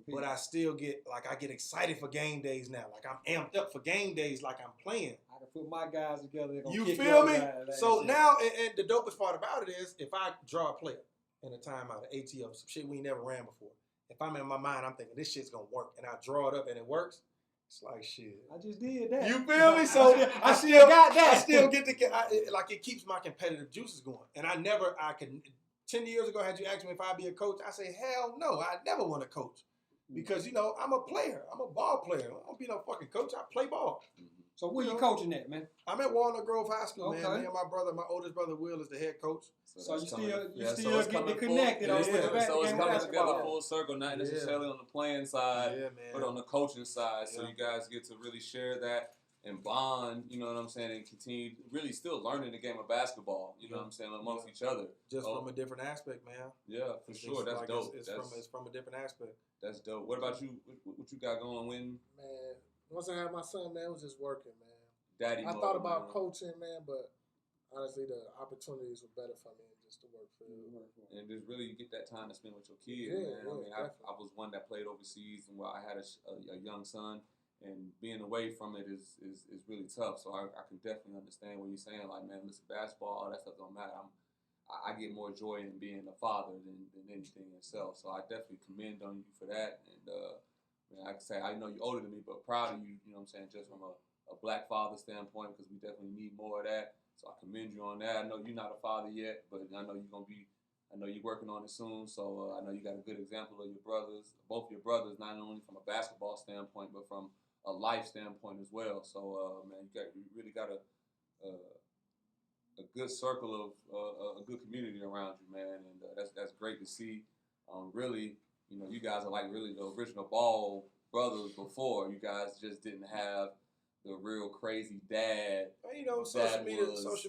but I still get excited for game days now. Like I'm amped up for game days like I'm playing. I can put my guys together. You feel me? So now, and the dopest part about it is if I draw a player in a timeout, an ATO, some shit we ain't never ran before, if I'm in my mind, I'm thinking this shit's going to work, and I draw it up and it works, it's like shit. I just did that. You feel me? So I still got that. I still get it keeps my competitive juices going. And I could, 10 years ago, had you asked me if I'd be a coach, I say, hell no, I never want to coach. Because, I'm a player. I'm a ball player. I don't be no fucking coach. I play ball. So where you coaching at, man? I'm at Walnut Grove High School, man. Me and my oldest brother, Will, is the head coach. So you still getting connected. So it's coming together full circle, not necessarily on the playing side, but on the coaching side. So you guys get to really share that and bond, you know what I'm saying, and continue really still learning the game of basketball, you know what I'm saying, amongst each other. Just from a different aspect, man. Yeah, for sure. That's dope. It's from a different aspect. That's dope. What about you? What you got going, Wynton? Man, once I had my son, man, it was just working, man. Daddy I thought about coaching, man, but honestly, the opportunities were better for me just to work for you. And just really get that time to spend with your kids, man. I was one that played overseas, and I had a young son, and being away from it is really tough. So I can definitely understand what you're saying. Like, man, listen, basketball, all that stuff don't matter. I get more joy in being a father than anything itself. So I definitely commend on you for that. And I can say, I know you're older than me, but proud of you, you know what I'm saying, just from a black father standpoint, because we definitely need more of that. So I commend you on that. I know you're not a father yet, but I know you're working on it soon. So I know you got a good example of your brothers, both your brothers, not only from a basketball standpoint, but from a life standpoint as well. So man, you really got a good circle of a good community around you, man, and that's great to see. Really, you guys are like really the original ball brothers before. You guys just didn't have the real crazy dad. Social media was around.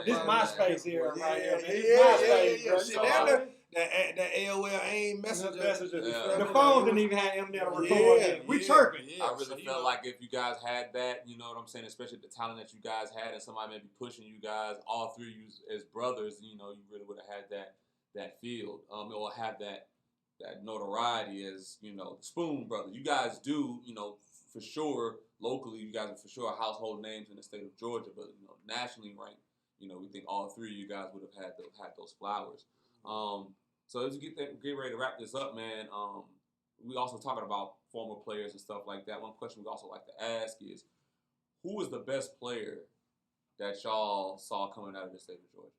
This MySpace here, right here. That AOL AIM messenger. The phone didn't even have them there to record. We chirping. I really felt like if you guys had that, you know what I'm saying, especially the talent that you guys had, and somebody maybe pushing you guys, all three of you as brothers, you really would have had that field, or have that notoriety as, the Spoon brothers. You guys do, for sure, locally, you guys are for sure household names in the state of Georgia, but, nationally ranked, we think all three of you guys would have had those flowers. So as we get ready to wrap this up, man, we also talking about former players and stuff like that. One question we also like to ask is, who is the best player that y'all saw coming out of the state of Georgia?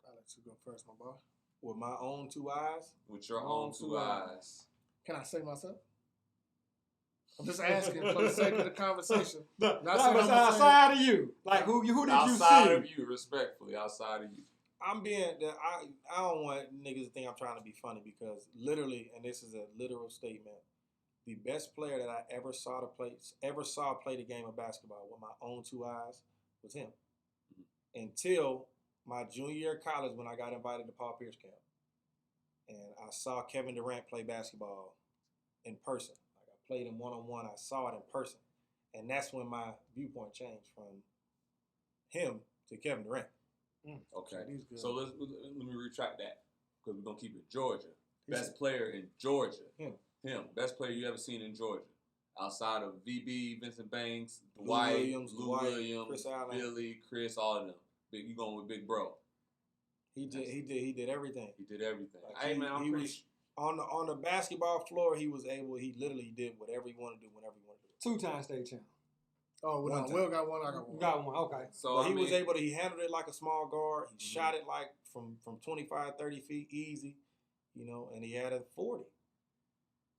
I'll let you go first, my boy. With my own two eyes? With your own two eyes. Can I say myself? I'm just asking for the sake of the conversation. That was outside of you. Like who did you see? Outside of you, respectfully, outside of you. I don't want niggas to think I'm trying to be funny because literally, and this is a literal statement, the best player that I ever saw play the game of basketball with my own 2 eyes was him. Until my junior year of college when I got invited to Paul Pierce camp. And I saw Kevin Durant play basketball in person. Like I played him one-on-one. I saw it in person. And that's when my viewpoint changed from him to Kevin Durant. Okay. So let me retract that because we're going to keep it Georgia. Best player in Georgia. Him. Best player you ever seen in Georgia. Outside of VB, Vincent Banks, Dwight, Lou Williams, Chris Allen. Billy, Chris, all of them. You going with Big Bro. He did everything. He did everything. Like hey man, I'm pretty on the basketball floor, he literally did whatever he wanted to do whenever he wanted to do. 2-time state champ. Oh, well, Will got one, I got one. You got one, okay. So he handled it like a small guard. He shot it like from 25, 30 feet easy, and he had a 40.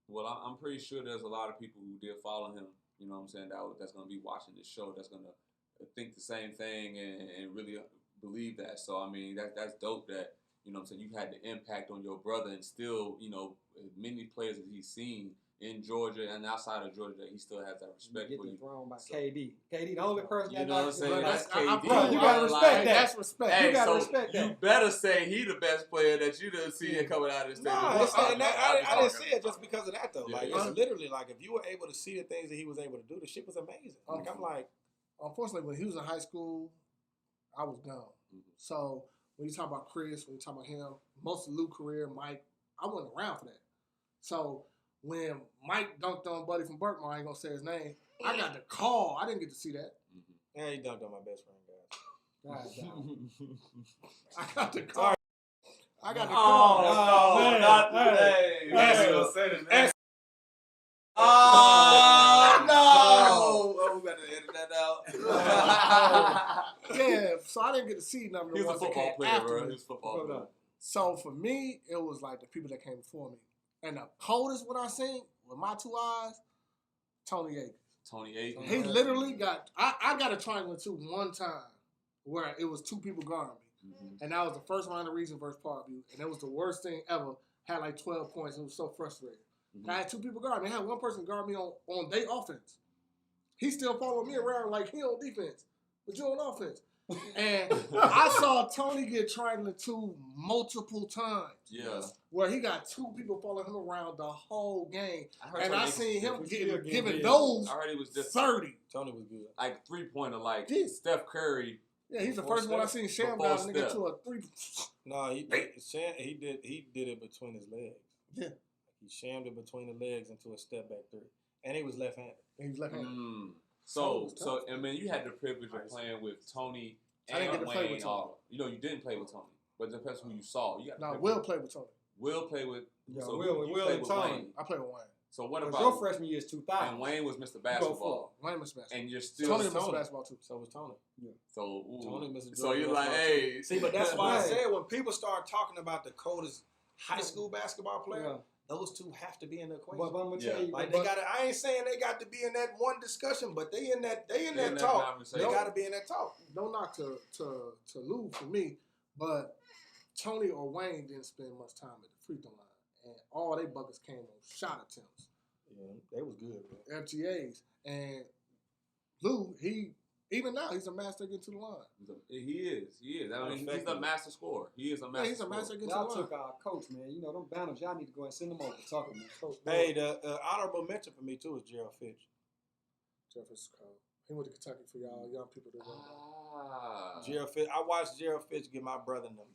Well, I'm pretty sure there's a lot of people who did follow him, you know what I'm saying, that's going to be watching this show, that's going to think the same thing and really believe that. So, I mean, that's dope that, you know what I'm saying, you had the impact on your brother and still, many players that he's seen in Georgia and outside of Georgia, he still has that respect for you. Thrown by KD. KD, the only person you know what I'm saying? That's KD. Bro, you gotta respect that. That's respect. Hey, you gotta so respect that. You better say he the best player that you done seen coming out of the state. No, I didn't say it just because of that though. Yeah, like yeah. it's literally like if you were able to see the things that he was able to do, the shit was amazing. Like I'm like, unfortunately, when he was in high school, I was gone. So when you talk about Chris, when you talk about him, most of Lou's career, Mike, I wasn't around for that. So when Mike dunked on Buddy from Berkmar, I ain't gonna say his name, I got the call. I didn't get to see that. yeah, he dunked on my best friend, guys. I got the call. I got the Oh, call. no, not today. Oh, we got to edit that out. Yeah, so I didn't get to see nothing. He was a football player, bro. He was a football player. So for me, it was like the people that came before me. And the coldest what I seen with my 2 eyes, Tony Akers. Tony Akers. He literally got, I got a triangle too one time where it was 2 people guarding me. And that was the first round of Region versus Parkview. And it was the worst thing ever. Had like 12 points. It was so frustrating. I had 2 people guarding me. I had one person guard me on their offense. He still followed me around like he on defense, but you on offense. And I saw Tony get triangle 2 multiple times. Yeah. Where he got 2 people following him around the whole game. I seen him giving I those heard he was just 30. Tony was good. like 3-pointer, like Yeah. Steph Curry. Yeah, he's the first one I seen Sham Before down a nigga Steph. to a 3. No, he did it between his legs. Yeah. He shammed it between the legs into a step back 3. And he was left-handed. He was like, So I mean, you had the privilege of playing with Tony I didn't and get to play Wayne. with Tony. You didn't play with Tony, but it depends who you saw. You got no, Will played with Tony. Will play with. Yeah, so Will you and played with Tony. Wayne. I played with Wayne. So what Because about your freshman year is 2000. And Wayne was Mr. Basketball, Wayne was basketball. and you're still Tony was Mr. Basketball too. So was Tony. So ooh. Tony Mr. So you're like, basketball hey, too. See, but that's why I Right. said when people start talking about the coldest high school basketball player, Yeah. those 2 have to be in the equation. But I'm gonna tell you, Like but- they got to, I ain't saying they got to be in that one discussion, but they in that that talk. conversation. They got to be in that talk. No knock to Lou for me, but Tony or Wayne didn't spend much time at the free throw line, and all they buckets came on shot attempts. Yeah, they was good, man. FTAs. And Lou, even now he's a master getting to the line. He is. I mean, he's a master scorer. He is a master. Yeah, he's a master getting to the y'all line. took our coach, man. You know, them banners, y'all need to go and send them over. Talk to me. Coach, Hey, the honorable mention for me too is Gerald Fitch. Jefferson Cole. He went to Kentucky for y'all young people to know. Gerald Fitch. I watched Gerald Fitch give my brother them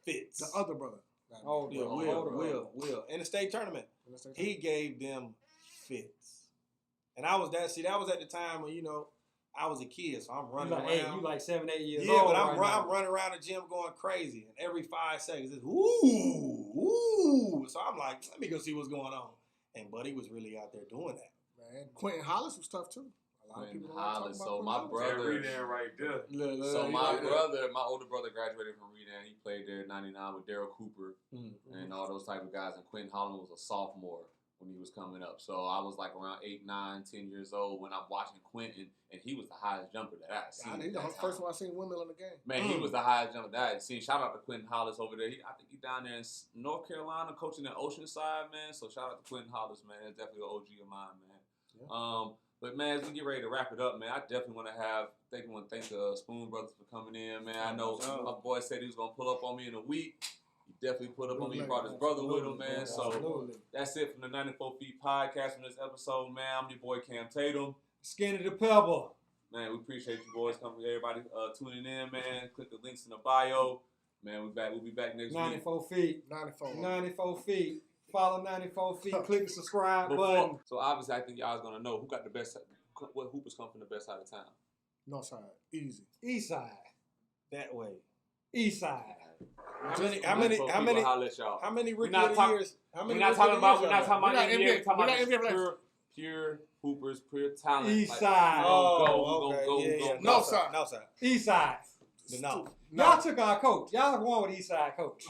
fits. The other brother. Oh, Yeah, Will. In the state tournament, he gave them fits. And that was at the time when, I was a kid, so I'm running around. You like 7, 8 years Yeah, old. but I'm right running around the gym going crazy. And every 5 seconds, it's ooh. So I'm like, let me go see what's going on. And Buddy was really out there doing that. Man, Quentin Hollis was tough too. A lot of people don't Hollis. talk So about my Quentin brother, Reading right there. so my older brother graduated from Redan. He played there in '99 with Daryl Cooper and all those type of guys. And Quentin Holland was a sophomore when he was coming up. So I was like around 8, 9, 10 years old when I'm watching Quentin, and he was the highest jumper that I had seen. He's the first one I seen windmill in the game. Man, he was the highest jumper that I had seen. Shout out to Quentin Hollis over there. I think he's down there in North Carolina coaching in Oceanside, man. So shout out to Quentin Hollis, man. That's definitely an OG of mine, man. Yeah. But man, as we get ready to wrap it up, man, I definitely want to thank the Spoon Brothers for coming in, man. I know my boy said he was gonna pull up on me in a week. He definitely put up on me. He brought his brother with him, man. So that's it from the 94 Feet podcast from this episode, man. I'm your boy Cam Tatum. Skinny the Pebble. Man, we appreciate you boys coming. Everybody tuning in, man. Click the links in the bio. Man, we'll be back next 94 week. feet. 94 feet. Follow 94 feet. Click the subscribe button. So obviously, I think y'all's gonna know who got the best. What hoopers come from the best side of town? North side, easy. East side. That way. East side. How many rookie of the years? We're not talking about NBA. We're talking about pure hoopers, pure talent. East side. North side. North side. East side. No. Y'all took our coach. Y'all won with East side coach.